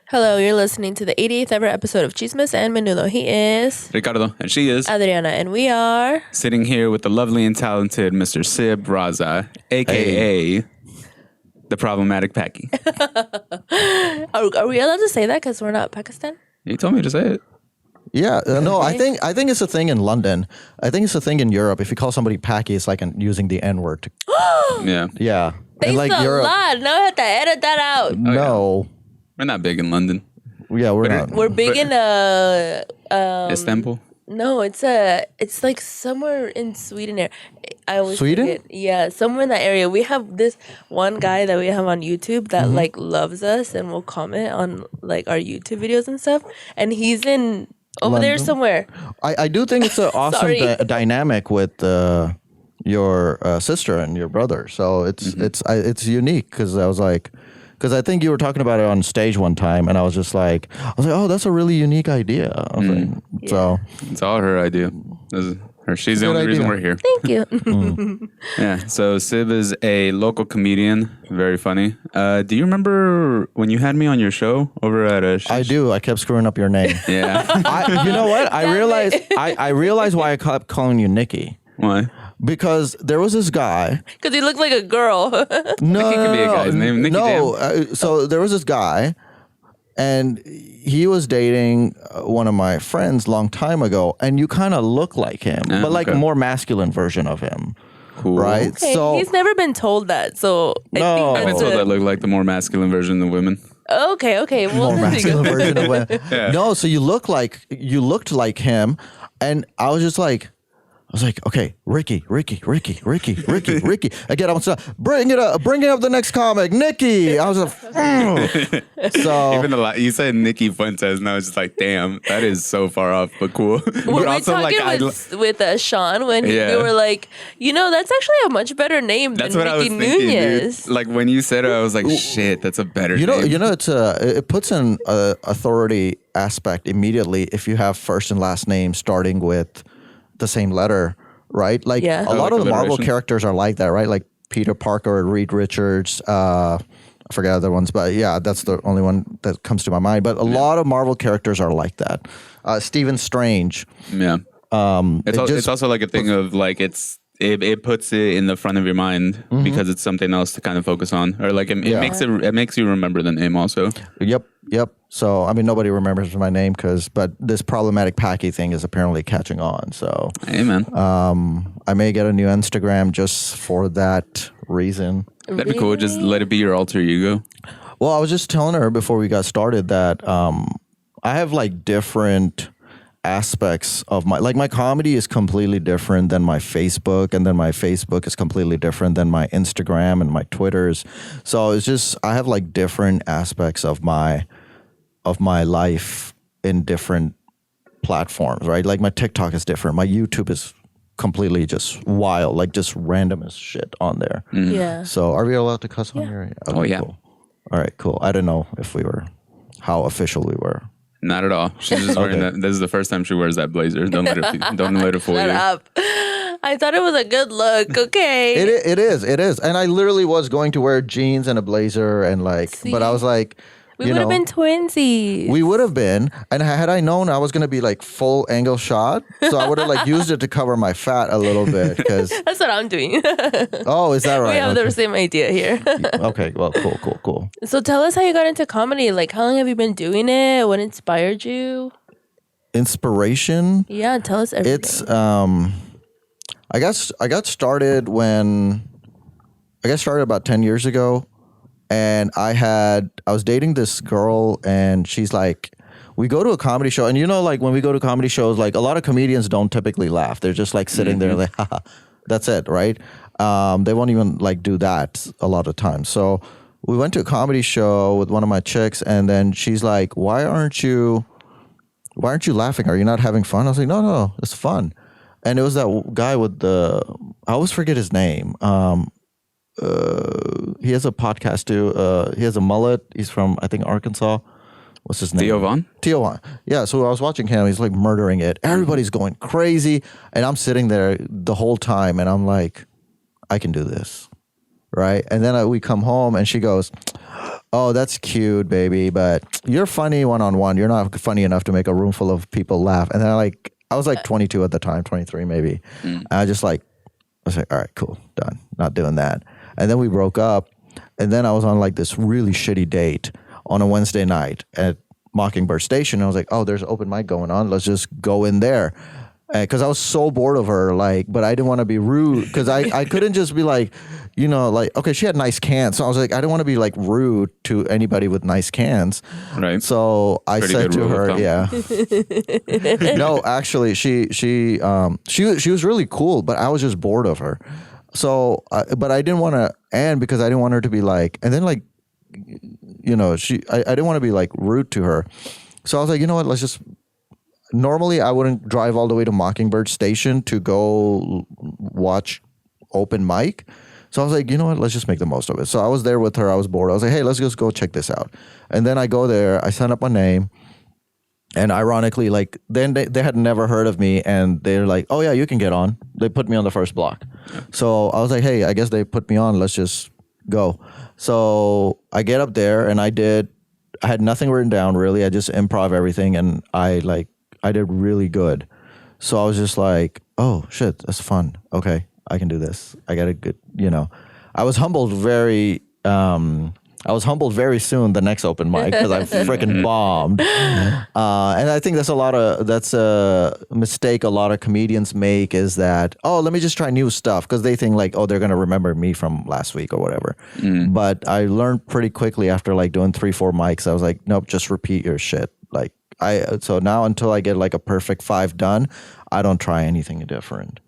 Hello, you're listening to the 88th ever episode of Chismes and Menudo. He is Ricardo, and she is Adriana, and we are sitting here with the lovely and talented Mr. Sib Raza, a.k.a. the problematic Paki. Are we allowed to say that because we're not Pakistan? You told me to say it. Yeah, no, I think it's a thing in London. I think it's a thing in Europe. If you call somebody Paki, it's like using the N word. Yeah. Yeah. Thanks like a lot. Now I have to edit that out. No. We're not big in London. Yeah, we're not. We're big in Istanbul? No, it's like somewhere in Sweden area. I always Sweden? forget. Yeah, somewhere in that area. We have this one guy that we have on YouTube that like loves us and will comment on like our YouTube videos and stuff. And he's in over there London? somewhere. I do think it's an awesome Sorry. dynamic with your sister and your brother. So it's unique because I was like, because I think you were talking about it on stage one time, and I was like, oh, that's a really unique idea. I was like, so It's all her idea. She's the only reason we're here. Thank you. Yeah. So Sib is a local comedian. Very funny. Do you remember when you had me on your show over at I do. I kept screwing up your name. Yeah. You know what? I realized why I kept calling you Nikki. Why? Because there was this guy. Because he looked like a girl. No, Nikki could be a guy's name. Nicky Jam. So there was this guy, and he was dating one of my friends long time ago, and you kind of look like him, but like a more masculine version of him. Cool. Right? Okay, So he's never been told that, so No. I I've think been told I look like the more masculine version of women. Okay. Well, more there you go. masculine version of him. Yeah. No, so you looked like him, and I was like, okay, Ricky. Again, I was bring it up the next comic, Nikki. I was like, so Even you said Nikki Fuentes, and I was just like, damn, that is so far off, but cool. Were But we also, talking like, with Sean when we were like, that's actually a much better name that's than what I was Ricky thinking, Nunez. dude. Like when you said it, I was like, shit, that's a better name. it puts an authority aspect immediately if you have first and last name starting with the same letter, right? Like Yeah. a lot like of the Marvel alliteration. characters are like that, right? Like Peter Parker, Reed Richards, I forget other ones, but yeah, that's the only one that comes to my mind. But a lot of Marvel characters are like that. Stephen Strange. Yeah. It's also like a thing of like it puts it in the front of your mind because it's something else to kind of focus on, or like it makes you remember the name also. Yep. So, I mean, nobody remembers my name but this problematic Paki thing is apparently catching on. So, Hey man, I may get a new Instagram just for that reason. that'd be cool. Just let it be your alter ego. Well, I was just telling her before we got started that I have like different aspects of my comedy is completely different than my Facebook, and then my Facebook is completely different than my Instagram and my Twitters. So it's just I have like different aspects of my life in different platforms, right? Like my TikTok is different. My YouTube is completely just wild, like just random as shit on there. Yeah. So are we allowed to cuss on here? Okay, Oh, yeah. Cool. All right, cool. I didn't know how official we were. Not at all. She's just wearing that. This is the first time she wears that blazer. Don't let it fool Shut you. up. I thought it was a good look. Okay. It is, and I literally was going to wear jeans and a blazer and but I was like, we would have been twinsies. we would have been, and had I known I was going to be like full angle shot, so I would have like used it to cover my fat a little bit because. That's what I'm doing. Oh, is that right? We have Okay. the same idea here. Okay, well, cool. So tell us how you got into comedy. Like, how long have you been doing it? What inspired you? Inspiration. Yeah, tell us everything. It's I got started about 10 years ago, and I was dating this girl, and she's like, we go to a comedy show, and like when we go to comedy shows, like a lot of comedians don't typically laugh. They're just like sitting there like, haha, that's it, right? They won't even like do that a lot of times. So we went to a comedy show with one of my chicks, and then she's like, why aren't you laughing? Are you not having fun? I was like, no, it's fun. And it was that guy with I always forget his name. He has a podcast too. He has a mullet. He's from, I think, Arkansas. What's his name? Theo Von? Theo Von. Yeah, so I was watching him. He's like murdering it. Everybody's going crazy. And I'm sitting there the whole time, and I'm like, I can do this. right? And then we come home and she goes, "Oh, that's cute, baby, but you're funny one-on-one. You're not funny enough to make a room full of people laugh." And then I was like 22 at the time, 23 maybe. And I was like, all right, cool, done. Not doing that. And then we broke up. And then I was on like this really shitty date on a Wednesday night at Mockingbird Station. And I was like, oh, there's an open mic going on. Let's just go in there. Because I was so bored of her, like, but I didn't want to be rude. Because I couldn't just be like, you know, like, okay, she had nice cans. So I was like, I didn't want to be like rude to anybody with nice cans. Right. So I said to her, yeah. No, actually, she was really cool, but I was just bored of her. So, but I didn't want to end because I didn't want her to be like, and then like, you know, I didn't want to be like rude to her. So I was like, you know what, let's just. Normally, I wouldn't drive all the way to Mockingbird Station to go watch open mic. So I was like, you know what? Let's just make the most of it. So I was there with her. I was bored. I was like, hey, let's just go check this out. And then I go there. I sign up my name. And ironically, like, then they had never heard of me. And they're like, oh, yeah, you can get on. They put me on the first block. So I was like, hey, I guess they put me on. Let's just go. So I get up there and I had nothing written down, really. I just improv everything. And I did really good. So I was just like, oh, shit, that's fun. Okay, I can do this. I got a good, you know. I was humbled very soon the next open mic because I freaking bombed. And I think that's a mistake a lot of comedians make is that, oh, let me just try new stuff because they think like, oh, they're going to remember me from last week or whatever. But I learned pretty quickly after like doing 3-4 mics. I was like, nope, just repeat your shit. Like, so now until I get like a perfect 5 done, I don't try anything different.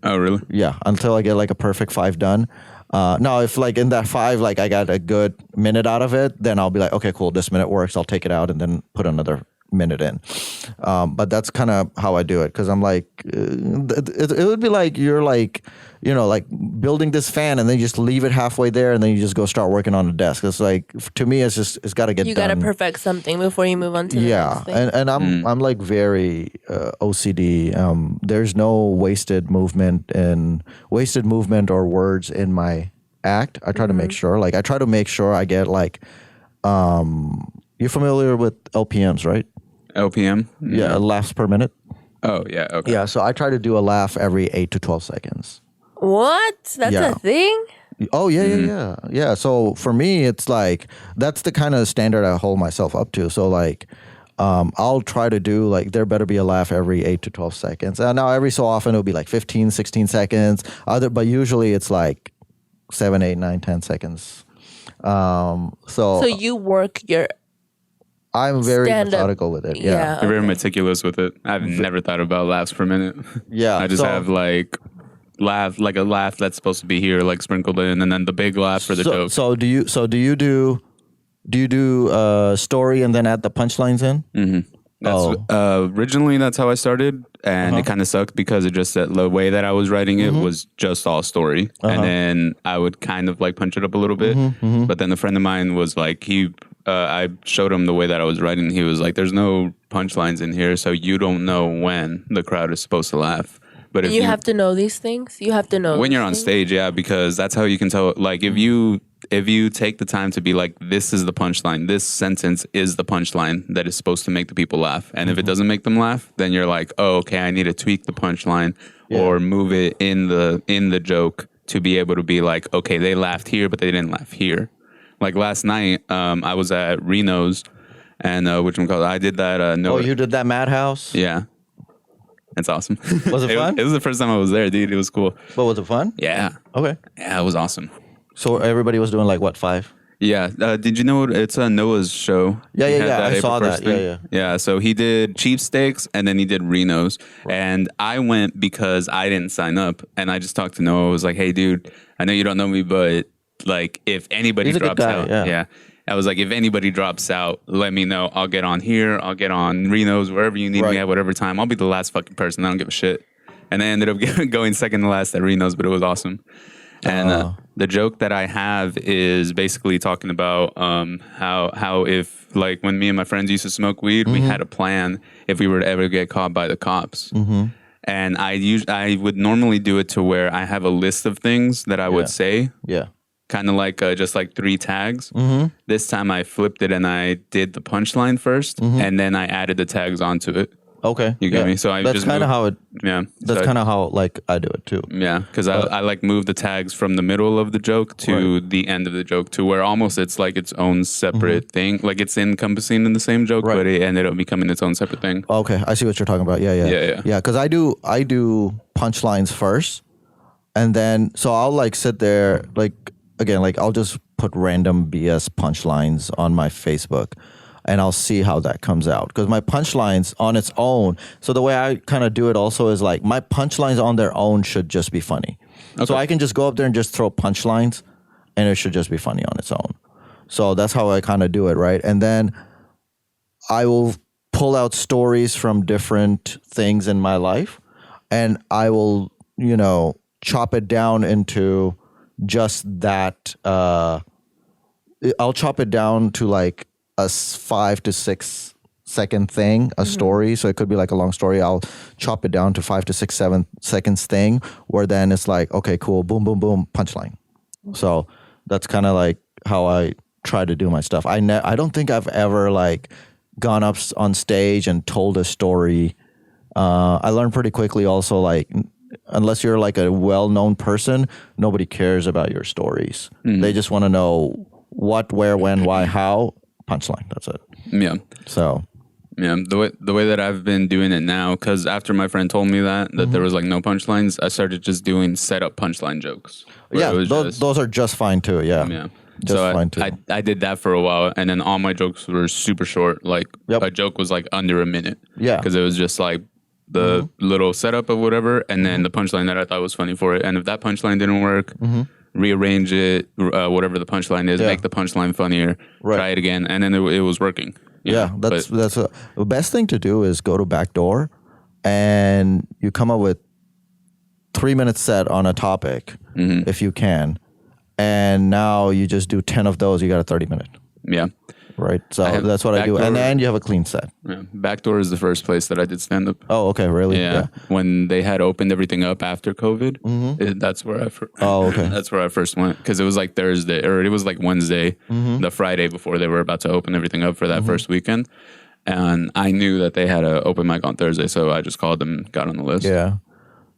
Oh, really? Yeah, until I get like a perfect 5 done. Now, if like in that 5, like I got a good minute out of it, then I'll be like, okay, cool, this minute works. I'll take it out and then put another minute in. But that's kind of how I do it because I'm like, it would be like you're like, you know, like building this fan and then you just leave it halfway there and then you just go start working on the desk. It's like, to me, it's got to get done. You got to perfect something before you move on to the next thing. And I'm like very OCD. There's no wasted movement or words in my act. I try to make sure, like, I get like, you're familiar with LPMs, right? LPM? Yeah, laughs per minute. Oh, yeah, okay. Yeah, so I try to do a laugh every 8 to 12 seconds. What? That's a thing? Oh, yeah. Yeah, so for me, it's like, that's the kind of standard I hold myself up to. So like, I'll try to do like, there better be a laugh every 8 to 12 seconds. Now, every so often, it'll be like 15, 16 seconds. But usually it's like 7, 8, 9, 10 seconds. So you work your... I'm very methodical with it. Yeah. You're very meticulous with it. I've never thought about laughs per minute. Yeah. I just have like a laugh that's supposed to be here, like sprinkled in, and then the big laugh for the joke. So do you do story and then add the punchlines in? Mm-hmm. Originally that's how I started, and it kind of sucked because it just the way that I was writing it was just all story, and then I would kind of like punch it up a little bit. But then a friend of mine was like, I showed him the way that I was writing. He was like, "There's no punchlines in here, so you don't know when the crowd is supposed to laugh." But if you have to know these things. You have to know when you're on stage, yeah, because that's how you can tell. Like if you take the time to be like, this is the punchline, this sentence is the punchline that is supposed to make the people laugh, and if it doesn't make them laugh, then you're like, oh, okay, I need to tweak the punchline or move it in the joke to be able to be like, okay, they laughed here, but they didn't laugh here. Like last night, I was at Reno's, and I did that. You did that Madhouse? Yeah, it's awesome. Was it fun? It was the first time I was there, dude. It was cool. But was it fun? Yeah. Okay. Yeah, it was awesome. So everybody was doing like what, 5? Yeah. Did you know it's Noah's show? Yeah. I saw that. Yeah. So he did cheapsteaks and then he did Reno's, and I went because I didn't sign up, and I just talked to Noah. I was like, hey, dude, I know you don't know me, but like if anybody drops out, I was like, if anybody drops out, let me know. I'll get on here. I'll get on Reno's, wherever you need me at whatever time. I'll be the last fucking person. I don't give a shit. And I ended up going second to last at Reno's, but it was awesome. And the joke that I have is basically talking about how if like when me and my friends used to smoke weed, we had a plan if we were to ever get caught by the cops. And I would normally do it to where I have a list of things that I would say. Yeah. kind of like just like 3 tags. Mm-hmm. This time I flipped it and I did the punchline first, and then I added the tags onto it. Okay. You get me? So I that's just kind of moved- how it. Yeah. That's So kind of how like I do it too. yeah, because I like move the tags from the middle of the joke to the end of the joke to where almost it's like its own separate thing. Like it's encompassing in the same joke, Right. but it ended up becoming its own separate thing. Okay, I see what you're talking about. Yeah. Because I do punchlines first, and then so I'll like sit there like again like I'll just put random BS punchlines on my Facebook, and I'll see how that comes out because my punchlines on its own. So the way I kind of do it also is like my punchlines on their own should just be funny. So I can just go up there and just throw punchlines, and it should just be funny on its own. So that's how I kind of do it, right? And then I will pull out stories from different things in my life, and I will, chop it down into just that. I'll chop it down to like a 5 to 6 second thing, a story. So it could be like a long story. I'll chop it down to 5 to 6, 7 seconds thing, where then it's like, okay, cool, boom, boom, boom, punchline. So that's kind of like how I try to do my stuff. I don't think I've ever like gone up on stage and told a story. I learned pretty quickly also like unless you're like a well-known person, nobody cares about your stories. They just want to know what, where, when, why, how. Punchline. That's it. Yeah. So. Yeah, the way that I've been doing it now, because after my friend told me that there was like no punchlines, I started just doing setup punchline jokes. Yeah, those are just fine too. Yeah. Yeah. Just so fine too. I did that for a while, and then all my jokes were super short. Like a joke was like under a minute. Yeah. Because it was just like the little setup of whatever, and then the punchline that I thought was funny for it. And if that punchline didn't work, rearrange it, whatever the punchline is, make the punchline funnier, try it again, and then it was working. That's the best thing to do is go to Backdoor, and you come up with 3-minute set on a topic if you can, and now you just do 10 of those. You got a 30-minute. Yeah. Right. So that's what I do, and then you have a clean set. Yeah. Backdoor is the first place that I did stand up. Oh, okay, really? Yeah. When they had opened everything up after COVID, that's where I. That's where I first went because it was like Thursday or it was like Wednesday, the Friday before they were about to open everything up for that first weekend, and I knew that they had an open mic on Thursday, so I just called them, got on the list. Yeah.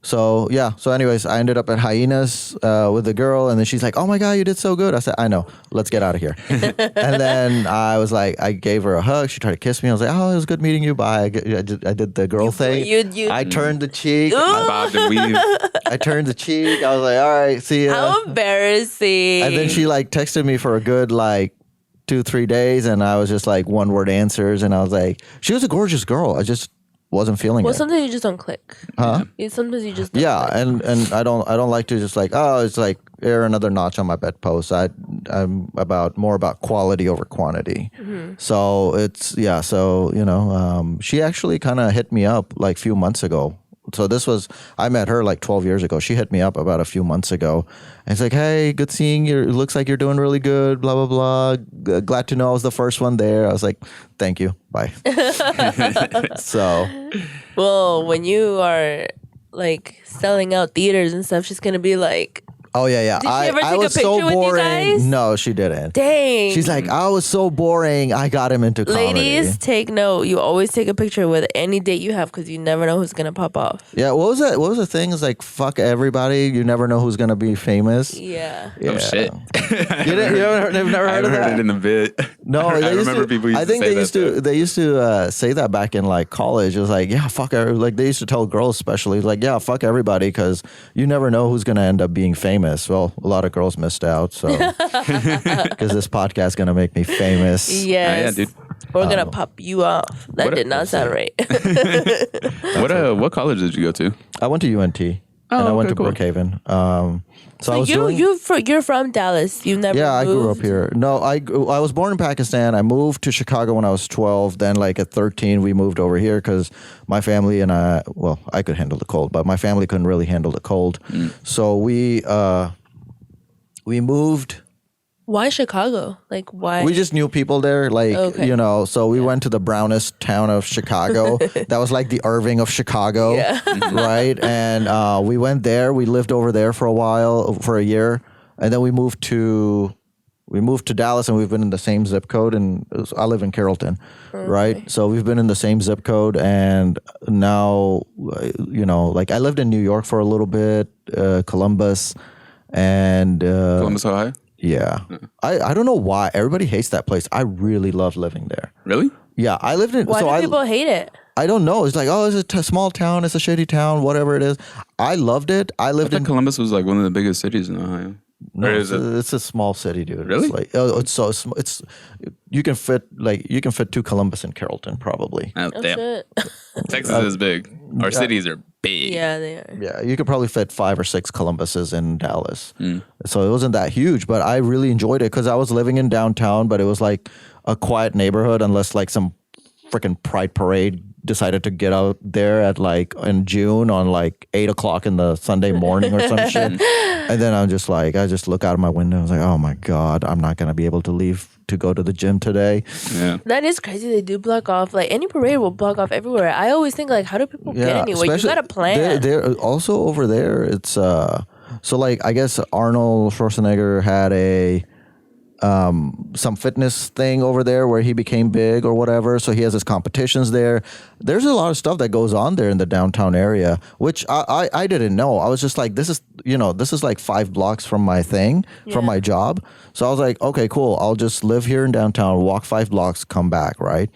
So anyways, I ended up at Hyenas with the girl, and then she's like, "Oh my god, you did so good." I said, "I know. Let's get out of here." And then I was like, I gave her a hug. She tried to kiss me. I was like, "Oh, it was good meeting you. Bye." I did the girl thing. I turned the cheek. I bobbed and weaved. I turned the cheek. I was like, "All right, see ya." How embarrassing. And then she like texted me for a good like 2-3 days, and I was just like 1-word answers, and I was like, she was a gorgeous girl. I just wasn't feeling it. Sometimes you just don't click. Huh? Sometimes you just don't click. and I don't like to just like, oh, it's like air another notch on my bedpost. I'm more about quality over quantity. So it's she actually kind of hit me up like a few months ago. So I met her like 12 years ago. She hit me up about a few months ago. And it's like, hey, good seeing you. It looks like you're doing really good, blah, blah, blah. Glad to know I was the first one there. I was like, thank you. Bye. So. Well, when you are like selling out theaters and stuff, she's going to be like, oh, yeah. Did she ever take I was a picture so with you boring. guys? No, she didn't. dang. She's like, I was so boring. I got him into comedy. Ladies, take note. You always take a picture with any date you have because you never know who's going to pop off. Yeah, what was that? What was the thing? It's like, fuck everybody. You never know who's going to be famous. Yeah. Oh, shit. You've never heard of that? I heard it in a bit. No, I remember people used to say that. They used to say that back in like college. It was like, yeah, fuck like they used to tell girls especially like, yeah, fuck everybody because you never know who's going to end up being famous. Well, a lot of girls missed out, so because this podcast is going to make me famous. Yes. Yeah, dude. We're going to pop you off. That did not sound right. What college did you go to? I went to UNT. And I went to Brookhaven. So I was you're from Dallas. You never moved? I grew up here. No, I was born in Pakistan. I moved to Chicago when I was 12. Then like at 13, we moved over here because my family and I could handle the cold, but my family couldn't really handle the cold. So we moved. Why Chicago? Like why? We just knew people there, so we went to the brownest town of Chicago. That was like the Irving of Chicago, right? And we went there. We lived over there for a while, for a year. and then we moved to Dallas, and we've been in the same zip code. And I live in Carrollton, right? So we've been in the same zip code, and now, like I lived in New York for a little bit, Columbus, and Columbus, Ohio. Yeah, I don't know why everybody hates that place. I really love living there. Really? Yeah, I lived in. Why do people hate it? I don't know. It's like, oh, it's a small town. It's a shitty town. Whatever it is. I loved it. I lived in Columbus was like one of the biggest cities in Ohio. No, it's a small city, dude. Really? It's like, it's so small. You can fit two Columbus in Carrollton probably. Oh, Oh, damn. shit. Texas is big. Our cities are big. Yeah, they are. Yeah, you could probably fit 5 or 6 Columbuses in Dallas. So it wasn't that huge, but I really enjoyed it because I was living in downtown, but it was like a quiet neighborhood unless like some freaking pride parade decided to get out there at like in June on like 8 o'clock in the Sunday morning or some shit. And then I just look out of my window. I was like, oh my God, I'm not going to be able to leave to go to the gym today. Yeah. That is crazy. They do block off. Like any parade will block off everywhere. I always think like, how do people get anywhere? You got to plan. They're also over there. It's so like I guess Arnold Schwarzenegger had some fitness thing over there where he became big or whatever. So he has his competitions there. There's a lot of stuff that goes on there in the downtown area, which I didn't know. I was just like, this is like 5 blocks from my thing, from my job. So I was like, okay, cool. I'll just live here in downtown, walk 5 blocks, come back, right?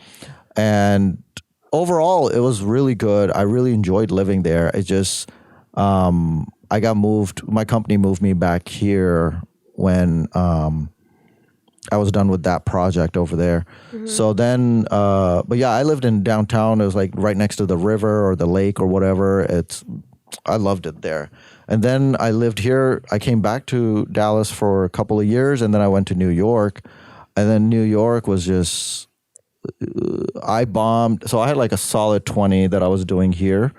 And overall, it was really good. I really enjoyed living there. It just, I got moved. My company moved me back here when I was done with that project over there. So then, but yeah, I lived in downtown. It was like right next to the river or the lake or whatever. I loved it there. And then I lived here. I came back to Dallas for a couple of years, and then I went to New York. And then New York was just, I bombed. So I had like a solid 20 that I was doing here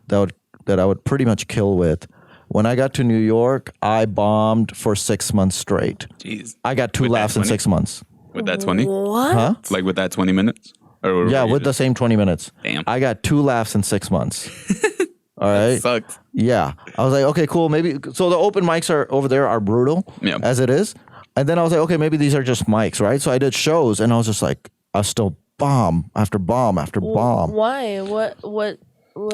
that I would pretty much kill with. When I got to New York, I bombed for 6 months straight. Jeez. I got 2 laughs in 6 months. With that 20? What? Huh? Like with that 20 minutes? Or Yeah, with the same 20 minutes. Damn. I got 2 laughs in 6 months. All right. Sucked. Yeah. I was like, okay, cool. Maybe so the open mics are over there are brutal as it is. And then I was like, okay, maybe these are just mics, right? So I did shows and I was just like, I was still bomb after bomb after bomb. Why? What?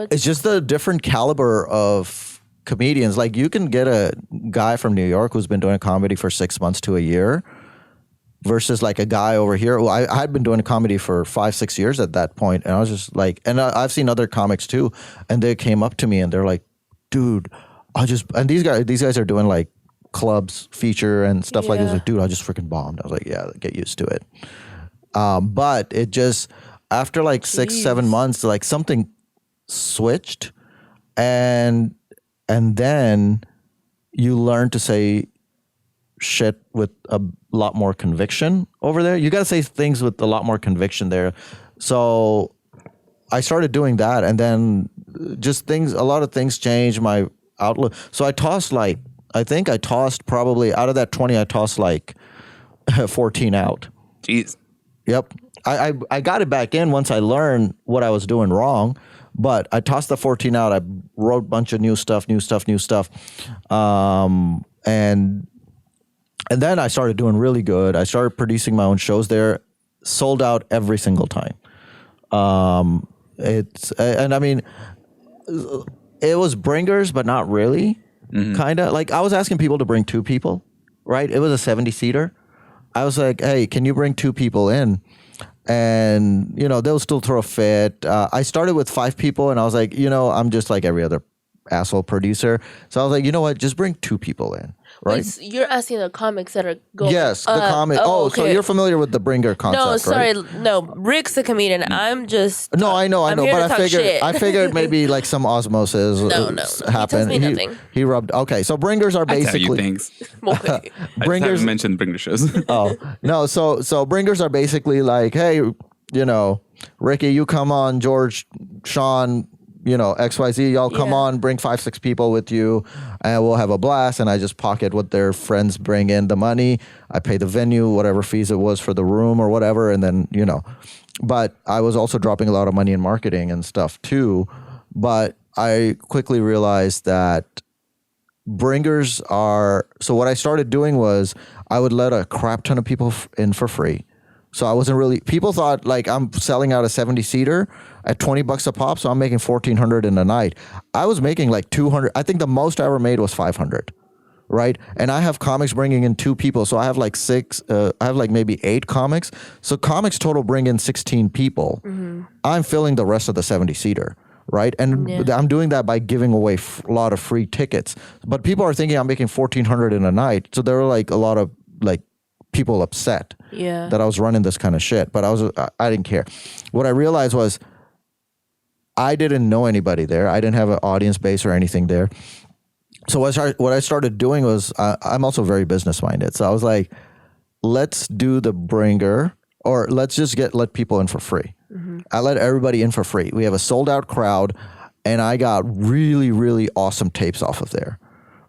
It's just the different caliber of comedians. Like you can get a guy from New York who's been doing comedy for 6 months to a year versus like a guy over here. Well, I had been doing comedy for 5-6 years at that point, and I was just like, and I've seen other comics too, and they came up to me and they're like, dude, and these guys are doing like clubs, feature and stuff like this. Like, dude, I just freaking bombed. I was like, yeah, get used to it. But it just, after like 6-7 months, like something switched, and then you learn to say shit with a lot more conviction over there. You got to say things with a lot more conviction there. So I started doing that, and then just a lot of things changed my outlook. So I think I tossed probably out of that 20, I tossed like 14 out. Jeez. Yep. I got it back in once I learned what I was doing wrong. But I tossed the 14 out. I wrote a bunch of new stuff. And then I started doing really good. I started producing my own shows there. Sold out every single time. And I mean, it was bringers, but not really. Kind of. Like I was asking people to bring 2 people, right? It was a 70-seater. I was like, hey, can you bring 2 people in? And, they'll still throw a fit. I started with 5 people and I was like, I'm just like every other asshole producer. So I was like, you know what? Just bring 2 people in. Right? Wait, so you're asking the comics that are going. Yes, the comic. Okay. So you're familiar with the bringer concept, No, sorry. right? No, Rick's the comedian. I'm just. No, I know. here But to talk shit. I figured maybe like some osmosis No. happened. He tells me nothing. He rubbed. Okay, so bringers are I tell you basically. things. Okay. I just Bringers. haven't mentioned bringer shows. Oh no! So bringers are basically like, hey, Ricky, you come on, George, Sean, XYZ, y'all come on, bring 5-6 people with you, and we'll have a blast. And I just pocket what their friends bring in the money. I pay the venue, whatever fees it was for the room or whatever, and then But I was also dropping a lot of money in marketing and stuff too. But I quickly realized that bringers are, so what I started doing was I would let a crap ton of people in for free. So I wasn't really, people thought like I'm selling out a 70-seater at $20 a pop, so I'm making $1,400 in a night. I was making like 200. I think the most I ever made was 500, right? And I have comics bringing in 2 people, so I have like 6. I have like maybe 8 comics. So comics total bring in 16 people. I'm filling the rest of the 70-seater. Right. And I'm doing that by giving away a lot of free tickets. But people are thinking I'm making $1,400 in a night. So there were like a lot of like people upset that I was running this kind of shit. But I didn't care. What I realized was I didn't know anybody there. I didn't have an audience base or anything there. So what I started doing was I'm also very business minded. So I was like, let's do the bringer, or let's just let people in for free. I let everybody in for free. We have a sold out crowd, and I got really, really awesome tapes off of there,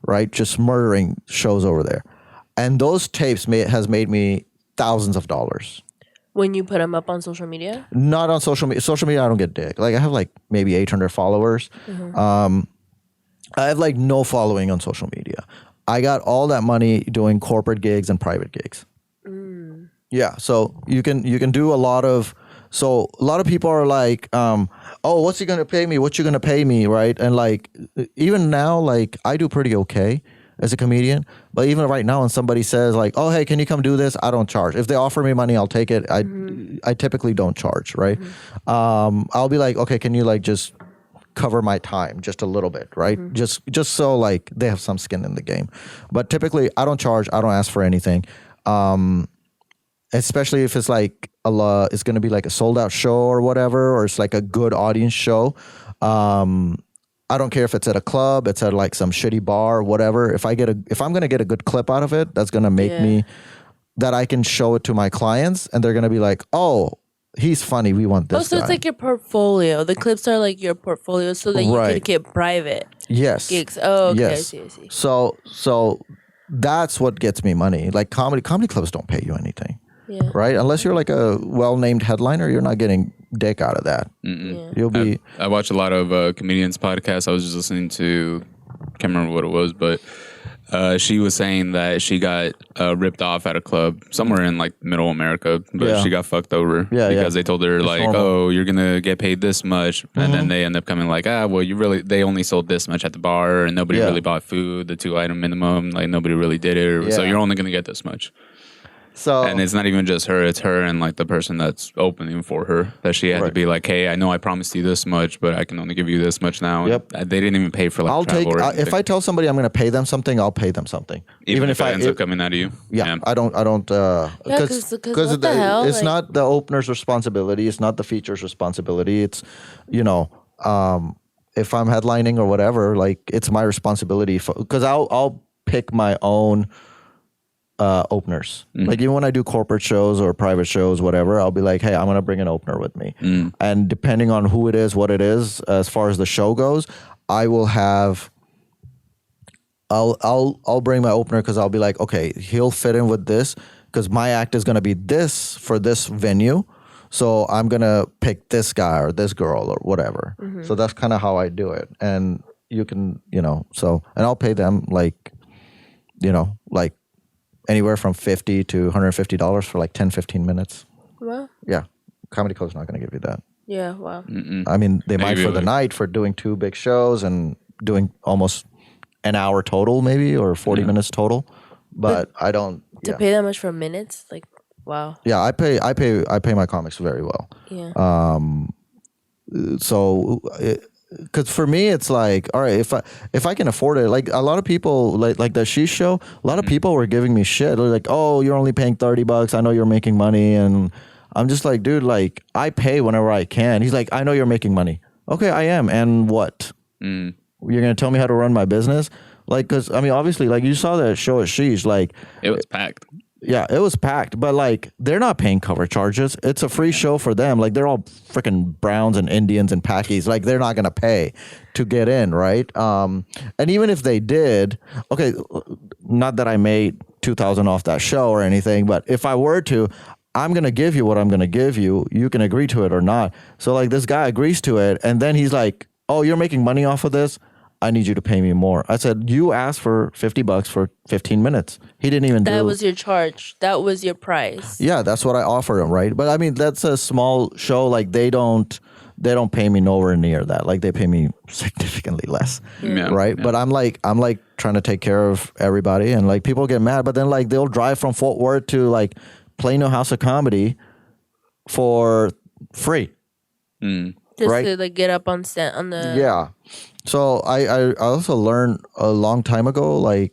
right? Just murdering shows over there. And those tapes has made me thousands of dollars. When you put them up on social media? Not on social media. Social media, I don't get dick. Like I have like maybe 800 followers. I have like no following on social media. I got all that money doing corporate gigs and private gigs. Yeah, so you can do a lot of. So a lot of people are like, oh, what's he going to pay me? What you going to pay me? Right. And like, even now, like I do pretty okay as a comedian, but even right now when somebody says like, oh, hey, can you come do this? I don't charge. If they offer me money, I'll take it. I typically don't charge. Right. I'll be like, okay, can you like just cover my time just a little bit. Right. Just so like they have some skin in the game. But typically I don't charge. I don't ask for anything. Especially if it's like it's going to be like a sold out show or whatever, or it's like a good audience show. I don't care if it's at a club, it's at like some shitty bar, whatever. If I'm going to get a good clip out of it, that's going to make me that I can show it to my clients, and they're going to be like, oh, he's funny. We want this. Oh, so guy. It's like your portfolio. The clips are like your portfolio, so that you could get private gigs. Oh, okay. Yes. I see. So that's what gets me money. Like comedy clubs don't pay you anything. Yeah. Right? Unless you're like a well-named headliner, you're not getting dick out of that. You'll be. I watch a lot of comedians' podcasts. I was just listening to, can't remember what it was, but she was saying that she got ripped off at a club somewhere in like middle America, but she got fucked over because they told her it's like, normal. Oh, you're gonna get paid this much, and then they end up coming like, well, they only sold this much at the bar, and nobody really bought food, the 2-item minimum, like nobody really did it, so you're only gonna get this much. So, and it's not even just her, it's her and like the person that's opening for her, that she had to be like, hey, I know I promised you this much, but I can only give you this much now. Yep. And they didn't even pay for like travel or anything. If I tell somebody I'm going to pay them something, I'll pay them something. Even if it ends up coming out of you? Yeah. I don't, because it's not the opener's responsibility. It's not the feature's responsibility. It's, if I'm headlining or whatever, like it's my responsibility because I'll pick my own openers. Like even when I do corporate shows or private shows, whatever, I'll be like, hey, I'm going to bring an opener with me. And depending on who it is, what it is, as far as the show goes, I will have, I'll bring my opener because I'll be like, okay, he'll fit in with this because my act is going to be this for this venue. So I'm going to pick this guy or this girl or whatever. So that's kind of how I do it. And you can, and I'll pay them like anywhere from $50 to $150 for like 10-15 minutes. Wow. Yeah. Comedy Club's not going to give you that. Yeah, wow. I mean, they might for the night for doing 2 big shows and doing almost an hour total maybe or 40 minutes total. But I don't. To pay that much for minutes? Like, wow. Yeah, I pay my comics very well. Yeah. Because for me, it's like, all right, if I can afford it, like a lot of people, like the She Show, a lot of people were giving me shit. They're like, oh, you're only paying $30. I know you're making money. And I'm just like, dude, like I pay whenever I can. He's like, I know you're making money. Okay, I am. And what? You're going to tell me how to run my business? Like, because, I mean, obviously, like you saw that show at She's, like. It was packed. Yeah, it was packed, but like they're not paying cover charges. It's a free show for them. Like they're all freaking Browns and Indians and Pakis. Like they're not gonna pay to get in, right? And even if they did, okay, not that I made $2,000 off that show or anything, but if I were to, I'm gonna give you what I'm gonna give you. You can agree to it or not. So like this guy agrees to it, and then he's like, "Oh, you're making money off of this." I need you to pay me more. I said, you asked for $50 for 15 minutes. He didn't even That was your charge. That was your price. Yeah, that's what I offered him, right? But I mean, that's a small show. Like they don't pay me nowhere near that. Like they pay me significantly less, right? Yeah. But I'm like trying to take care of everybody, and like people get mad, but then like they'll drive from Fort Worth to like Plano House of Comedy for free. Just right? to like get up on set on the. Yeah. So I also learned a long time ago, like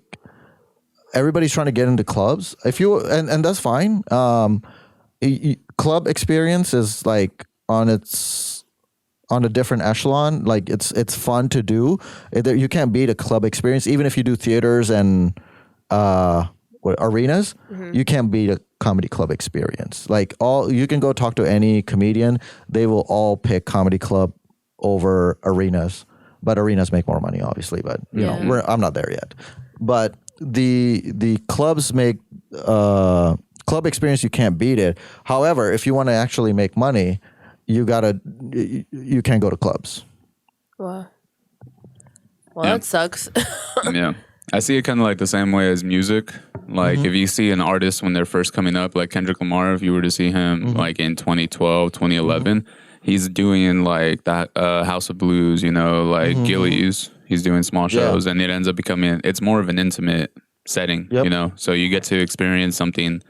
everybody's trying to get into clubs. If you and that's fine. Club experience is like on a different echelon. Like it's fun to do. You can't beat a club experience, even if you do theaters and arenas. You can't beat a comedy club experience. Like you can go talk to any comedian, they will all pick comedy club over arenas. But arenas make more money, obviously. But you know, I'm not there yet. But the clubs make club experience. You can't beat it. However, if you want to actually make money, you can't go to clubs. Wow. Well, that sucks. Yeah. I see it kind of like the same way as music. Like if you see an artist when they're first coming up, like Kendrick Lamar, if you were to see him like in 2012, 2011, he's doing like that House of Blues, you know, like Gillies. He's doing small shows and it ends up becoming, it's more of an intimate setting, you know? So you get to experience something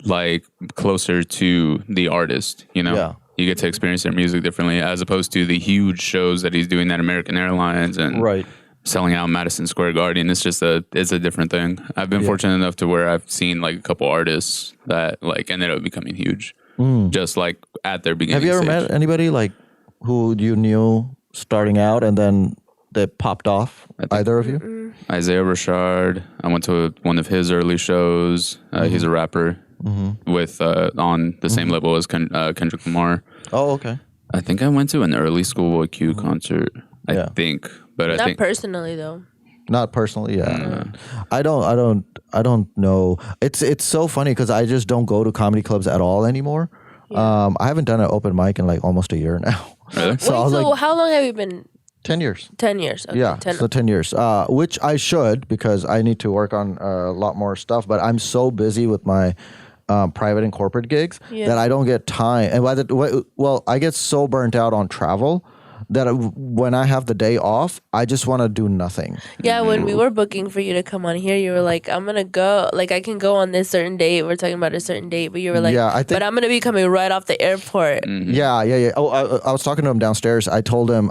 like closer to the artist, you know? Yeah. You get to experience their music differently as opposed to the huge shows that he's doing at American Airlines and selling out Madison Square Garden. It's just it's a different thing. I've been fortunate enough to where I've seen like a couple artists that like ended up becoming huge, just like at their beginning. Have you ever stage. met anybody like who you knew starting out and then they popped off? Either of you? Isaiah Rashad. I went to one of his early shows. He's a rapper with on the same level as Kendrick Lamar. Oh, okay. I think I went to an early Schoolboy Q concert. I think, but I Not think personally though. Not personally, yeah. I don't know. It's so funny because I just don't go to comedy clubs at all anymore. I haven't done an open mic in like almost a year now. Really? So how long have you been? 10 years. 10 years. Okay, Yeah, so 10 years, which I should because I need to work on a lot more stuff. But I'm so busy with my private and corporate gigs that I don't get time. And I get so burnt out on travel that when I have the day off, I just want to do nothing. Yeah, when we were booking for you to come on here, you were like, I'm going to go. Like, I can go on this certain date. We're talking about a certain date. But you were like, but I'm going to be coming right off the airport. Yeah. Oh, I was talking to him downstairs. I told him,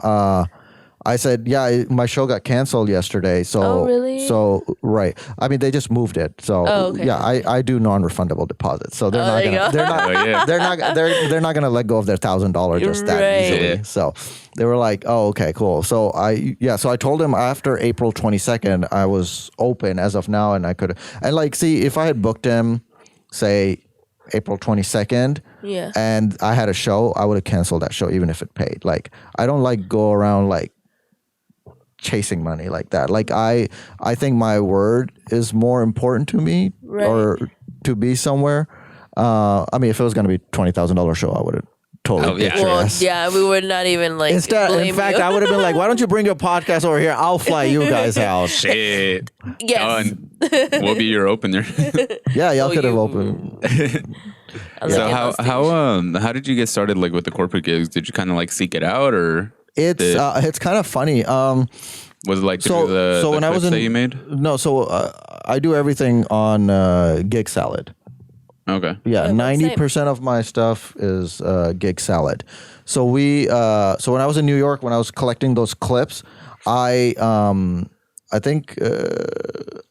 I said, yeah, my show got canceled yesterday. So, Oh, really? So, right. I mean, they just moved it. So, okay. yeah, I do non-refundable deposits. So they're not gonna, they're not gonna let go of their $1,000 just that easily. Yeah. So they were like, oh, okay, cool. So I told him after April 22nd, I was open as of now, and I could, and like, see, if I had booked him, say April 22nd, and I had a show, I would have canceled that show even if it paid. Like, I don't like go around like chasing money like that. Like I think my word is more important to me, or to be somewhere. I mean, if it was going to be $20,000 show, I would have totally ditched your ass. Yeah, we would not even like. In fact, I would have been like, "Why don't you bring your podcast over here? I'll fly you guys out." Shit. Yes. Done. We'll be your opener. Yeah, y'all could have opened. So how did you get started like with the corporate gigs? Did you kind of like seek it out, or it's kind of funny. Was it like the when I was that you made? No, so I do everything on Gig Salad. Okay. Yeah, 90% of my stuff is Gig Salad. So so when I was in New York, when I was collecting those clips, I think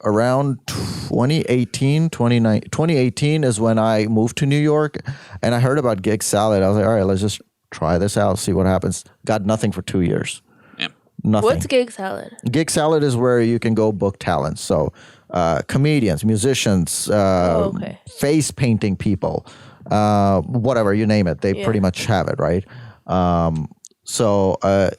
around 2018 is when I moved to New York, and I heard about Gig Salad. I was like, all right, let's just try this out, see what happens. Got nothing for 2 years. Yeah. Nothing. What's Gig Salad? Gig Salad is where you can go book talents. So comedians, musicians, face painting people, whatever, you name it. They pretty much have it, right? So I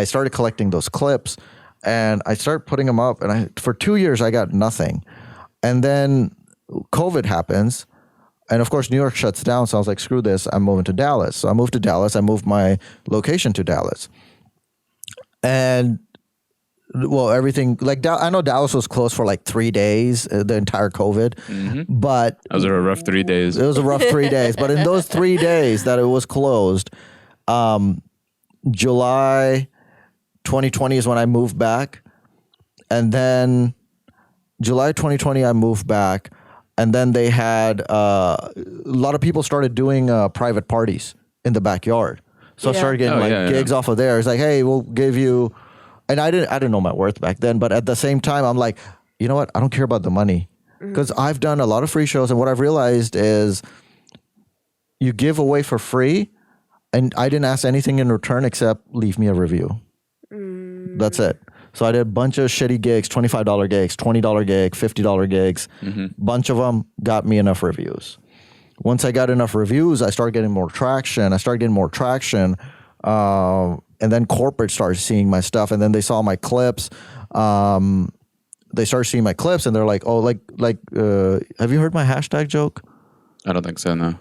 started collecting those clips, and I started putting them up. And for 2 years, I got nothing. And then COVID happens. And of course, New York shuts down. So I was like, screw this. I'm moving to Dallas. So I moved to Dallas. I moved my location to Dallas. And well, everything like I know Dallas was closed for like 3 days, the entire COVID, but Those are a rough 3 days. it was a rough 3 days. But in those 3 days that it was closed, July 2020 is when I moved back, and then July 2020 I moved back, and then they had a lot of people started doing private parties in the backyard. So I started getting gigs off of there. It's like, hey, we'll give you, and I didn't know my worth back then, but at the same time, I'm like, you know what? I don't care about the money because I've done a lot of free shows, and what I've realized is you give away for free, and I didn't ask anything in return except leave me a review. That's it. So I did a bunch of shitty gigs, $25 gigs, $20 gigs, $50 gigs. Bunch of them got me enough reviews. Once I got enough reviews, I started getting more traction. And then corporate started seeing my stuff, and then they saw my clips. They started seeing my clips, and they're like, "Oh, have you heard my hashtag joke?" I don't think so, no.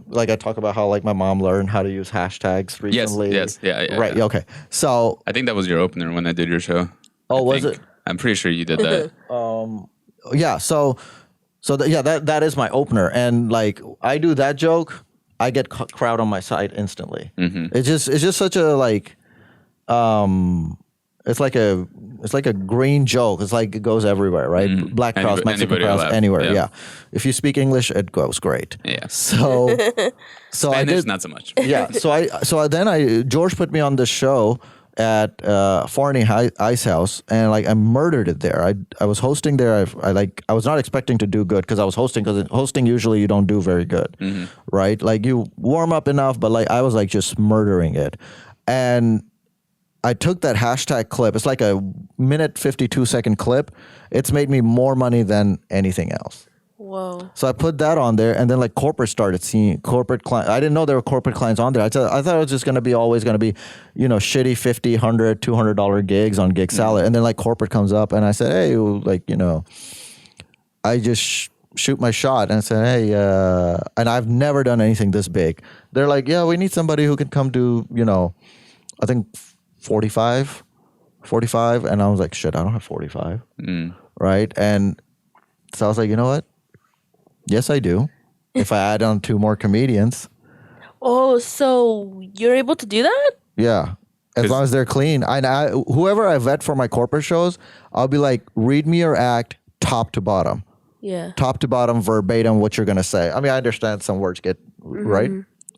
Like I talk about how like my mom learned how to use hashtags recently. Yes, yeah. Right, okay. So I think that was your opener when I did your show. Oh, was it? I'm pretty sure you did that. Yeah. So that is my opener, and like I do that joke, I get crowd on my side instantly. It's just such a like, it's like a green joke. It's like it goes everywhere, right? Black crowds, Mexican crowds, anywhere. Yeah. If you speak English, it goes great. Yeah. So Spanish, I did not so much. Yeah. Then George put me on this show at Farney Ice House, and like I murdered it there. I was hosting there. I was not expecting to do good because I was hosting, because hosting usually you don't do very good, right? Like you warm up enough, but like I was like just murdering it, and I took that hashtag clip. It's like a minute 52-second clip. It's made me more money than anything else. Whoa. So I put that on there, and then like corporate started seeing corporate clients. I didn't know there were corporate clients on there. I thought it was just going to be always going to be, shitty $50, $100, $200 gigs on Gig Salad. And then like corporate comes up, and I said, hey, like, I just shoot my shot, and I said, hey, and I've never done anything this big. They're like, yeah, we need somebody who can come do, I think 45. And I was like, shit, I don't have 45. Right. And so I was like, you know what? Yes, I do. If I add on 2 more comedians. Oh, so you're able to do that? Yeah. As long as they're clean. Whoever I vet for my corporate shows, I'll be like, read me your act top to bottom. Yeah. Top to bottom, verbatim, what you're going to say. I mean, I understand some words get, right?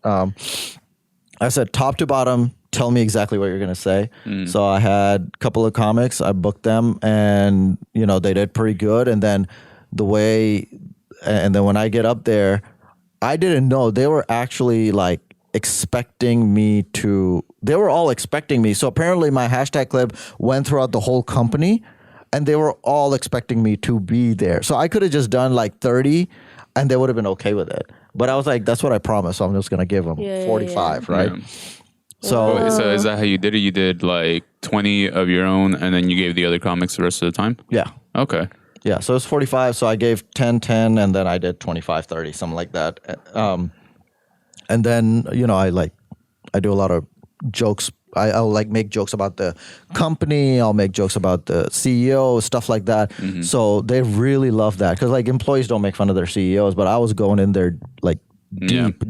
I said top to bottom, tell me exactly what you're going to say. So I had a couple of comics. I booked them, and, they did pretty good. And then when I get up there, I didn't know they were actually like expecting me to, they were all expecting me. So apparently my hashtag clip went throughout the whole company, and they were all expecting me to be there. So I could have just done like 30 and they would have been okay with it. But I was like, that's what I promised. So I'm just going to give them 45, right? Yeah. So is that how you did it? You did like 20 of your own, and then you gave the other comics the rest of the time? Yeah. Okay. Yeah, so it's 45. So I gave 10, and then I did 25, 30, something like that. And then, I do a lot of jokes. I'll like make jokes about the company. I'll make jokes about the CEO, stuff like that. So they really love that, because like employees don't make fun of their CEOs, but I was going in there like deep,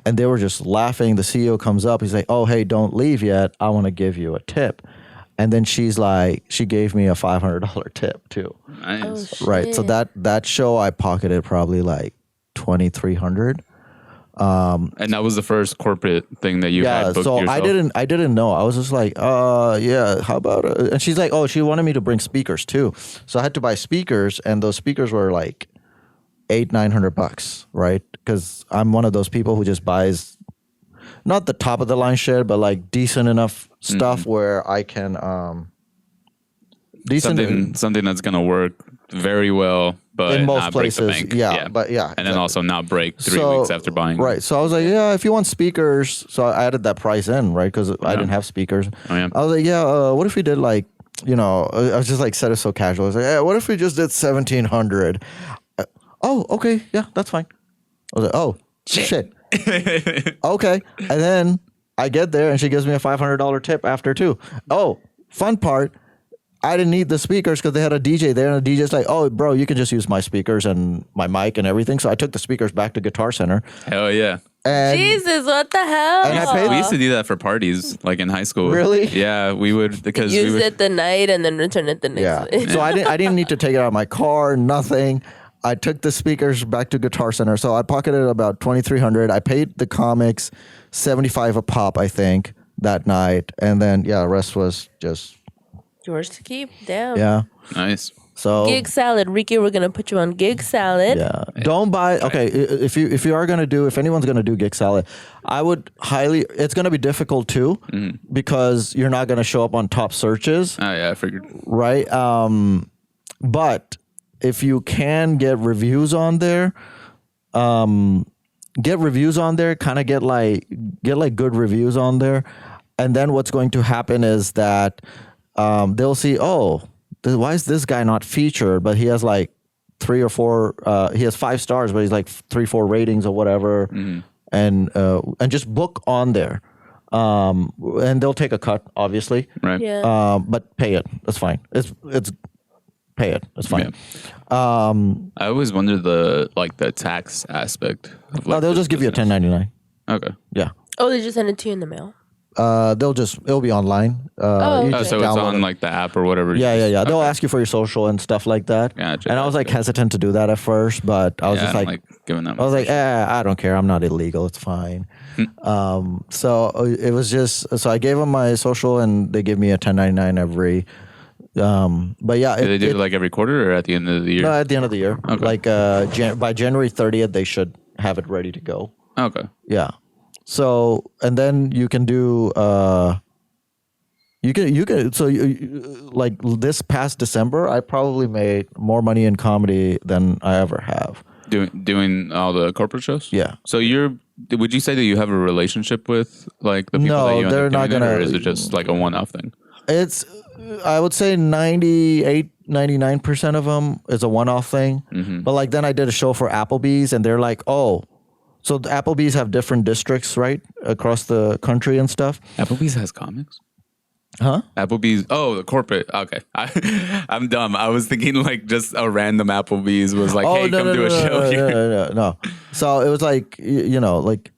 and they were just laughing. The CEO comes up. He's like, oh, hey, don't leave yet. I want to give you a tip. And then she's like, she gave me a $500 tip too. Nice. Oh, Right. So that show I pocketed probably like $2,300. And that was the first corporate thing that you had booked yourself? I didn't know. I was just like, yeah, how about it? And she's like, oh, she wanted me to bring speakers too. So I had to buy speakers, and those speakers were like $800-900, right? Because I'm one of those people who just buys not the top of the line shit, but like decent enough stuff where I can something that's gonna work very well, but in most not places, break the bank. But yeah, and then also not break 3 weeks after buying. Right. So I was like, yeah, if you want speakers, so I added that price in, right? Because I didn't have speakers. Oh, yeah. I was like, yeah, what if we did like, I was just like, said it so casual. I was like, yeah, what if we just did 1,700? Oh, okay, yeah, that's fine. I was like, oh, shit. Okay. And then I get there, and she gives me a $500 tip after too. Oh, fun part. I didn't need the speakers because they had a DJ there, and the DJ's like, "Oh, bro, you can just use my speakers and my mic and everything." So I took the speakers back to Guitar Center. Hell yeah. And Jesus, what the hell? And I paid- We used to do that for parties, like in high school. Really? Yeah, we would because Use we would, it the night and then return it the next yeah. day. So I didn't need to take it out of my car, nothing. I took the speakers back to Guitar Center. So I pocketed about $2,300. I paid the comics $75 a pop, I think, that night. And then the rest was just Yours to keep. Damn. yeah. nice. So Gig salad, Ricky. We're gonna put you on gig salad. yeah. Don't buy. Okay, if anyone's gonna do gig salad, I would highly. It's gonna be difficult too because you're not gonna show up on top searches, Oh yeah, I figured. right? But if you can get reviews on there, kind of get good reviews on there, and then what's going to happen is that they'll see, oh, why is this guy not featured? But he has like 3 or 4. He has 5 stars, but he's like 3, 4 ratings or whatever, and just book on there, and they'll take a cut, obviously. Right. Yeah. But pay it. That's fine. It's pay it. It's fine. I always wondered the tax aspect. Of No, they'll just give you a 1099. Okay. Yeah. Oh, they just send it to you in the mail. It'll be online. Oh, You okay. Oh, just so it's download on it. like the app or whatever. Yeah. They'll ask you for your social and stuff like that. Gotcha, And I was like hesitant to do that at first, but I was just I don't like, giving that. I was like, I don't care. I'm not illegal. It's fine. So it was just, so I gave them my social and they give me a 1099 every, but yeah. do they do it like every quarter or at the end of the year? No, at the end of the year. Okay. Like by January 30th, they should have it ready to go. Okay. Yeah. So, and then you can do, like this past December, I probably made more money in comedy than I ever have. Doing all the corporate shows? Yeah. So would you say that you have a relationship with like the people No, that you end they're up not doing it, gonna- or is it just like a one-off thing? It's, I would say 98, 99% of them is a one-off thing. But like then I did a show for Applebee's and they're like, oh, so the Applebee's have different districts, right? Across the country and stuff. Applebee's has comics? Huh? Applebee's. Oh, the corporate. Okay. I'm dumb. I was thinking like just a random Applebee's was like, hey, come do a show here. No. So it was like, like,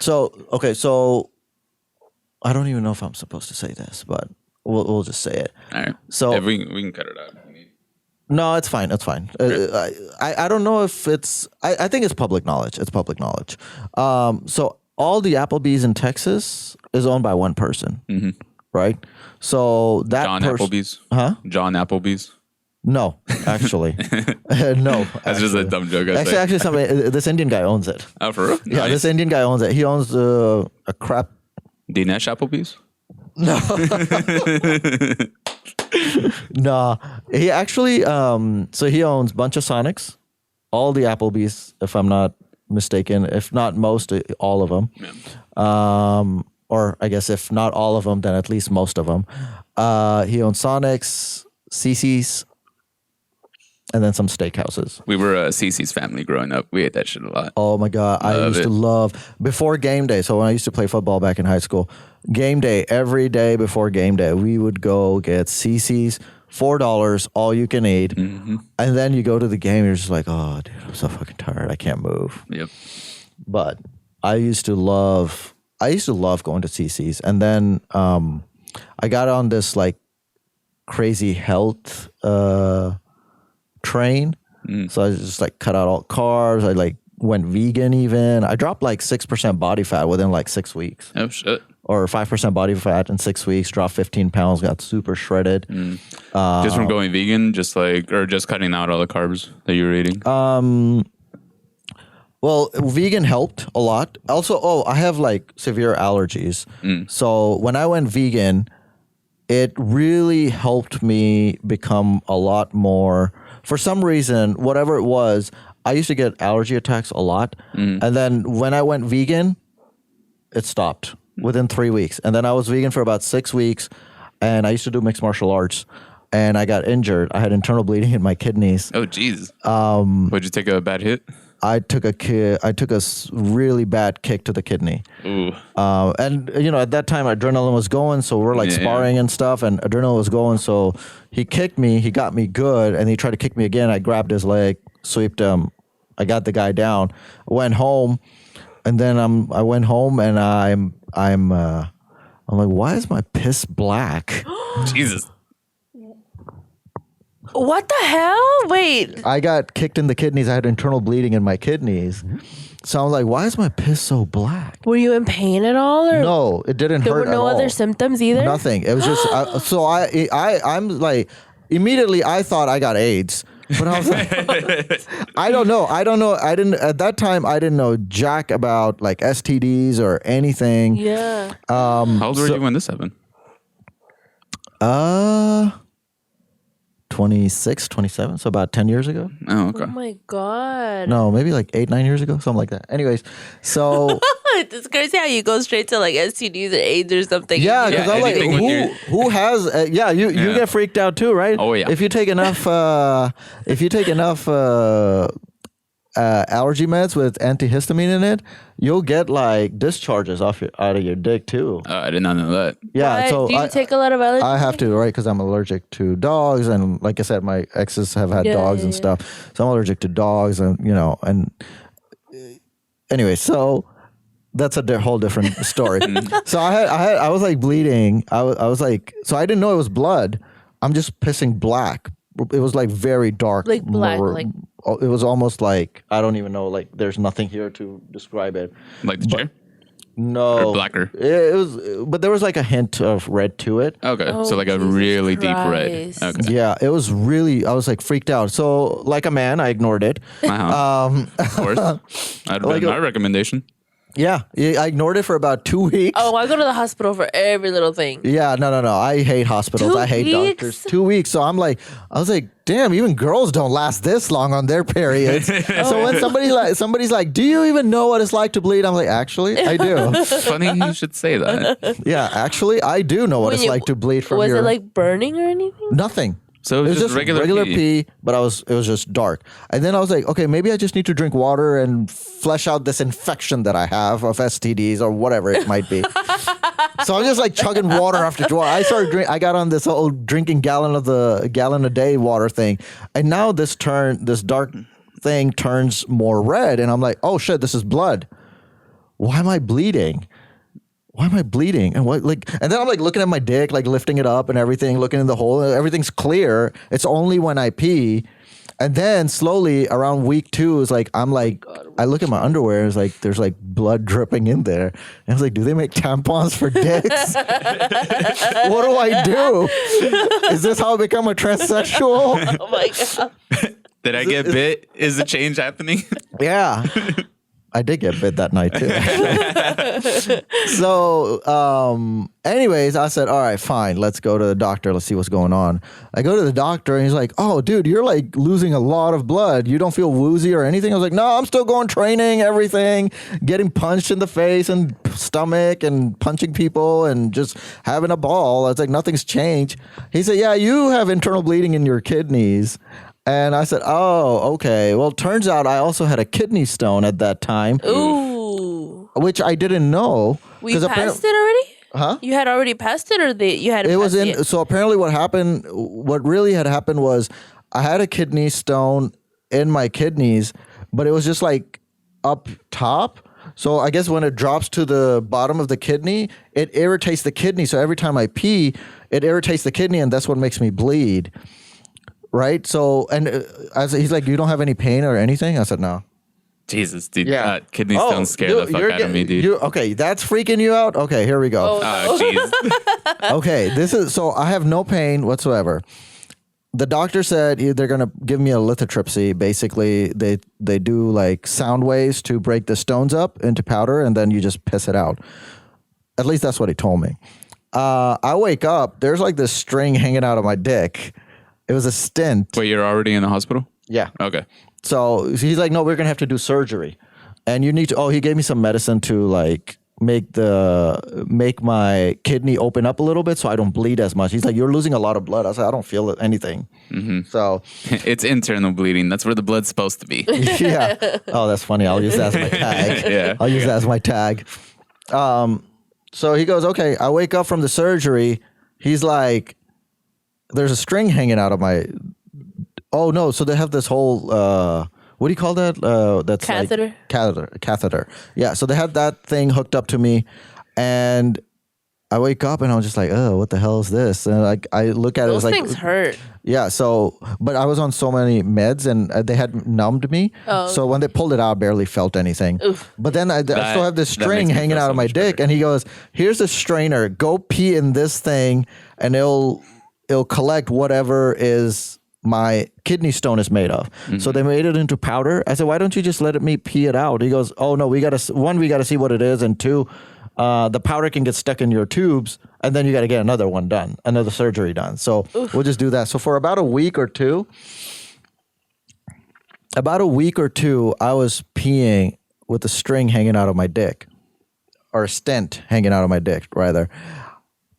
so, okay, so I don't even know if I'm supposed to say this, but we'll just say it. All right. So- if we can cut it out. No, it's fine. It's fine. I don't know if it's, I think it's public knowledge. It's public knowledge. So all the Applebee's in Texas is owned by one person, right? So that John Applebee's? Huh? John Applebee's? No, actually. No. That's just a dumb joke. I think. Actually, this Indian guy owns it. Oh, for real? Yeah, Nice. this Indian guy owns it. He owns a crap. Dinesh Applebee's? No, he actually. So he owns a bunch of Sonics, all the Applebee's, if I'm not mistaken. If not most, all of them. Yeah. Or I guess if not all of them, then at least most of them. He owns Sonics, CC's, and then some steakhouses. We were a Cece's family growing up. We ate that shit a lot. Oh my God. I Love used to it. love before game day. So when I used to play football back in high school, game day, every day before game day, we would go get CC's, $4, all you can eat. And then you go to the game, you're just like, oh, dude, I'm so fucking tired. I can't move. Yep. But I used to love going to CC's. And then I got on this like crazy health train. So I just like cut out all carbs. I like went vegan even. I dropped like 6% body fat within like 6 weeks. Oh, shit. Or 5% body fat in 6 weeks, dropped 15 pounds, got super shredded. Just from going vegan, or just cutting out all the carbs that you were eating? Well, vegan helped a lot. Also, I have like severe allergies. So when I went vegan, it really helped me become a lot more, for some reason, whatever it was, I used to get allergy attacks a lot. And then when I went vegan, it stopped within 3 weeks. And then I was vegan for about 6 weeks and I used to do mixed martial arts and I got injured. I had internal bleeding in my kidneys. Oh, jeez. Would you take a bad hit? I took a really bad kick to the kidney. Ooh. And at that time adrenaline was going, so we're like sparring and stuff, and adrenaline was going. So he kicked me, he got me good, and he tried to kick me again. I grabbed his leg, sweeped him. I got the guy down. I went home, and then I went home, and I'm like, why is my piss black? Jesus. What the hell? Wait. I got kicked in the kidneys. I had internal bleeding in my kidneys. So I'm like, why is my piss so black? Were you in pain at all? Or No, it didn't hurt at all. There were no other symptoms either? Nothing. It was just, I'm like, immediately I thought I got AIDS. But I was like, I don't know. At that time, I didn't know jack about like STDs or anything. Yeah. How old were you when this happened? 26, 27, so about 10 years ago. Oh, okay. Oh my God. No, maybe like 8, 9 years ago, something like that. Anyways, so it's crazy how you go straight to like STDs or AIDS or something. yeah, because I'm like, anything with your- who has? You get freaked out too, right? Oh, yeah. If you take enough, allergy meds with antihistamine in it, you'll get like discharges out of your dick too. I did not know that. Yeah, Why? so Do you take a lot of allergies? I have to, right? Because I'm allergic to dogs, and like I said, my exes have had dogs and stuff, so I'm allergic to dogs, and anyway, so that's a whole different story. So I was like bleeding. I was like, so I didn't know it was blood. I'm just pissing black. It was like very dark, like black, like. It was almost like, I don't even know, like there's nothing here to describe it. Like the chair? No. Or blacker? It was, but there was like a hint of red to it. Okay. Oh, so like a Jesus really deep red. Christ. Okay. Yeah, it was really, I was like freaked out. So like a man, I ignored it. Of course. That'd Like be my recommendation. Yeah, I ignored it for about 2 weeks. Oh, I go to the hospital for every little thing. Yeah, no. I hate hospitals. 2 I hate weeks? doctors. 2 weeks. So I was like, damn, even girls don't last this long on their periods. So when somebody's like, do you even know what it's like to bleed? I'm like, actually, I do. Funny you should say that. Yeah, actually, I do know what it's like to bleed from Was your... it like burning or anything? Nothing. So It was just regular pee, but it was just dark. And then I was like, okay, maybe I just need to drink water and flesh out this infection that I have of STDs or whatever it might be. So I'm just like chugging water after water. I got on this whole drinking gallon a day water thing. And now this dark thing turns more red. And I'm like, oh shit, this is blood. Why am I bleeding? And and then I'm like looking at my dick, like lifting it up and everything, looking in the hole, and everything's clear. It's only when I pee. And then slowly around week 2 is like, I look at my underwear, it's like, there's like blood dripping in there. And I was like, do they make tampons for dicks? What do I do? Is this how I become a transsexual? Oh my God. Did I get bit? Is the change happening? Yeah. I did get bit that night too. So, anyways, I said, all right, fine. Let's go to the doctor. Let's see what's going on. I go to the doctor and he's like, oh, dude, you're like losing a lot of blood. You don't feel woozy or anything? I was like, no, I'm still going training, everything, getting punched in the face and stomach and punching people and just having a ball. I was like, nothing's changed. He said, yeah, you have internal bleeding in your kidneys. And I said, oh, okay. Well, turns out I also had a kidney stone at that time. Ooh. Which I didn't know. We passed it already? Huh? You had already passed it, or you had It was passed in. it? So apparently what really had happened was I had a kidney stone in my kidneys, but it was just like up top. So I guess when it drops to the bottom of the kidney, it irritates the kidney. So every time I pee, it irritates the kidney, and that's what makes me bleed. Right. So, and he's like, you don't have any pain or anything? I said, no. Jesus, dude. Yeah. Kidney stones scare the fuck out of me, dude. Okay, that's freaking you out? Okay, here we go. Oh, jeez. Okay, so I have no pain whatsoever. The doctor said they're going to give me a lithotripsy. Basically, they do like sound waves to break the stones up into powder, and then you just piss it out. At least that's what he told me. I wake up, there's like this string hanging out of my dick. It was a stent. Wait, you're already in the hospital? Yeah. Okay. So he's like, no, we're going to have to do surgery. And you need to, he gave me some medicine to like make my kidney open up a little bit so I don't bleed as much. He's like, you're losing a lot of blood. I said, I don't feel anything. So it's internal bleeding. That's where the blood's supposed to be. yeah. Oh, that's funny. I'll use that as my tag. Yeah. I'll use that as my tag. So he goes, okay, I wake up from the surgery. He's like, there's a string hanging out of my, oh no. So they have this whole, what do you call that? That's Catheter? Like catheter. Yeah. So they had that thing hooked up to me, and I wake up and I'm just like, oh, what the hell is this? And I look at it. Those it's things like, hurt. yeah. So, but I was on so many meds and they had numbed me. Oh. So when they pulled it out, I barely felt anything. Oof. But then I still have this string makes me hanging feel out so of my much dick, better. and he goes, "Here's a strainer. Go pee in this thing, and it'll collect whatever is." My kidney stone is made of. So they made it into powder. I said, why don't you just let me pee it out? He goes, oh no, we got to see what it is. And two, the powder can get stuck in your tubes, and then you got to get another one done, another surgery done. So we'll just do that. So for about a week or two, I was peeing with a string hanging out of my dick, or a stent hanging out of my dick rather.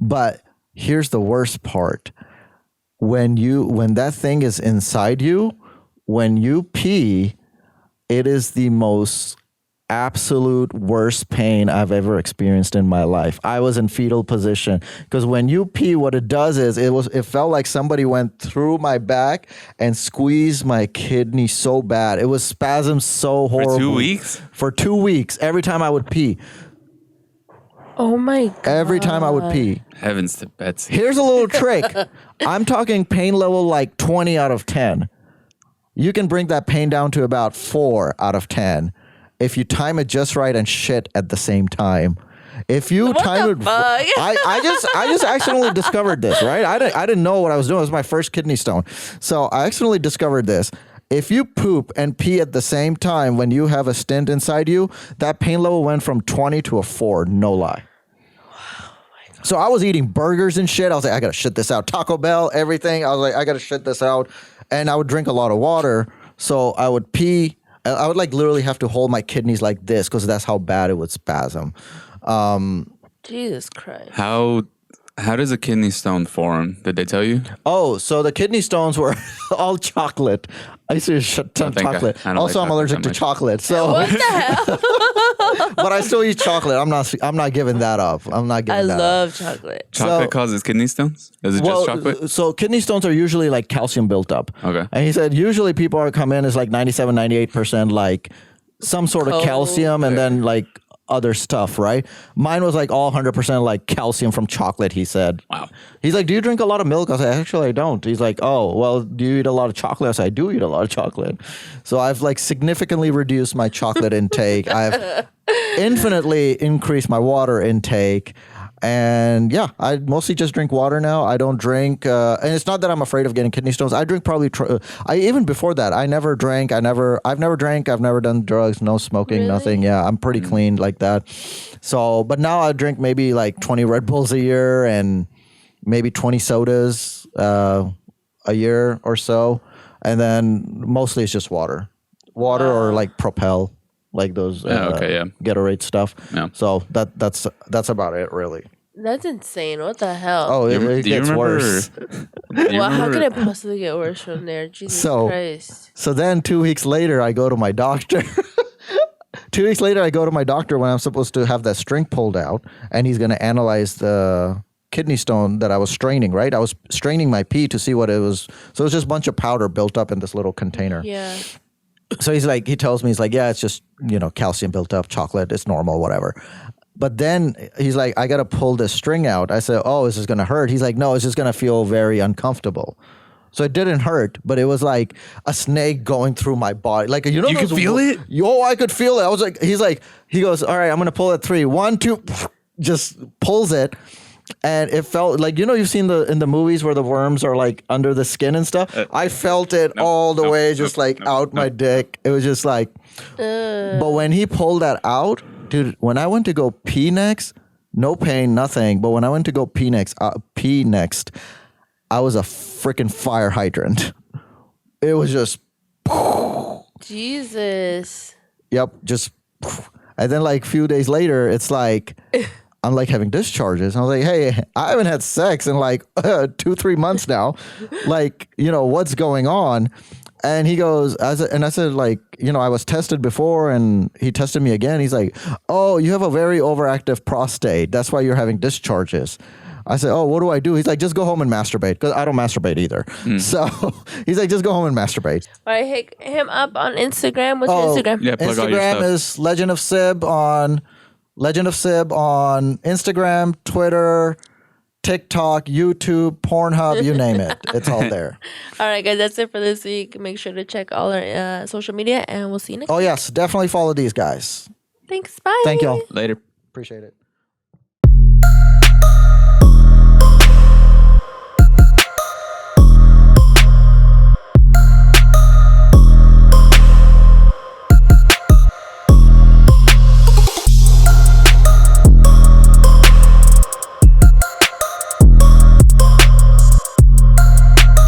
But here's the worst part. When that thing is inside you, when you pee, it is the most absolute worst pain I've ever experienced in my life. I was in fetal position because when you pee, what it does is it felt like somebody went through my back and squeezed my kidney so bad. It was spasms so horrible. For 2 weeks? For 2 weeks, every time I would pee. Oh my God. Every time I would pee. Heavens to Betsy. Here's a little trick. I'm talking pain level like 20 out of 10. You can bring that pain down to about 4 out of 10 if you time it just right and shit at the same time. If you time it, I just accidentally discovered this, right? I didn't know what I was doing. It was my first kidney stone. So I accidentally discovered this. If you poop and pee at the same time when you have a stent inside you, that pain level went from 20 to a 4, no lie. So I was eating burgers and shit. I was like, I got to shit this out. Taco Bell, everything. I was like, I got to shit this out. And I would drink a lot of water. So I would pee. I would like literally have to hold my kidneys like this because that's how bad it would spasm. Jesus Christ. How does a kidney stone form? Did they tell you? Oh, so the kidney stones were all chocolate. I used to eat a shit ton of chocolate. I don't Also, like I'm allergic chocolate to that much. chocolate. So, What the hell? but I still eat chocolate. I'm not giving that up. I'm not I giving that up. love chocolate. Chocolate causes kidney stones? Is it just chocolate? So kidney stones are usually like calcium built up. Okay. And he said usually people are come in as like 97, 98% like some sort of Coke calcium and then like other stuff, right? Mine was like all 100% like calcium from chocolate, he said. Wow. He's like, do you drink a lot of milk? I was like, actually, I don't. He's like, oh, well, do you eat a lot of chocolate? I said, I do eat a lot of chocolate. So I've like significantly reduced my chocolate intake. I've infinitely increased my water intake. And yeah, I mostly just drink water now. I don't drink, and it's not that I'm afraid of getting kidney stones. I drink probably, even before that, I never drank. I've never drank. I've never done drugs, no smoking, Really? nothing. Yeah, I'm pretty clean like that. So, but now I drink maybe like 20 Red Bulls a year and maybe 20 sodas a year or so. And then mostly it's just water or like Propel. Like those Gatorade stuff. Yeah. So that's about it, really. That's insane. What the hell? Oh, it Do you gets remember- worse. Well, how could it possibly get worse from there? Jesus Christ. So then 2 weeks later, I go to my doctor. 2 weeks later, I go to my doctor when I'm supposed to have that string pulled out, and he's going to analyze the kidney stone that I was straining, right? I was straining my pee to see what it was. So it was just a bunch of powder built up in this little container. Yeah. So he tells me, he's like, yeah, it's just, calcium built up, chocolate, it's normal, whatever. But then he's like, I got to pull this string out. I said, oh, is this going to hurt? He's like, no, it's just going to feel very uncomfortable. So it didn't hurt, but it was like a snake going through my body. Like, You could feel it? Yo, I could feel it. I was like, he goes, all right, I'm going to pull at 3. 1, 2, just pulls it. And it felt like, you've seen in the movies where the worms are like under the skin and stuff. I felt it all the way, just out my dick. It was just like, but when he pulled that out, dude, when I went to go pee next, no pain, nothing. But when I went to go pee next, I was a freaking fire hydrant. It was just, Jesus. yep, just. And then like a few days later, it's like, I'm like having discharges. And I was like, hey, I haven't had sex in like 2-3 months now. Like, what's going on? And he goes, and I said, like, I was tested before, and he tested me again. He's like, oh, you have a very overactive prostate. That's why you're having discharges. I said, oh, what do I do? He's like, just go home and masturbate, because I don't masturbate either. So he's like, just go home and masturbate. All right, hit him up on Instagram. What's your Instagram? Yeah, plug all your Instagram stuff. is Legend of Sib on Instagram, Twitter, TikTok, YouTube, Pornhub, you name it. It's all there. All right, guys, that's it for this week. Make sure to check all our social media, and we'll see you next Oh, week. yes. Definitely follow these guys. Thanks. Bye. Thank y'all. Later. Appreciate it.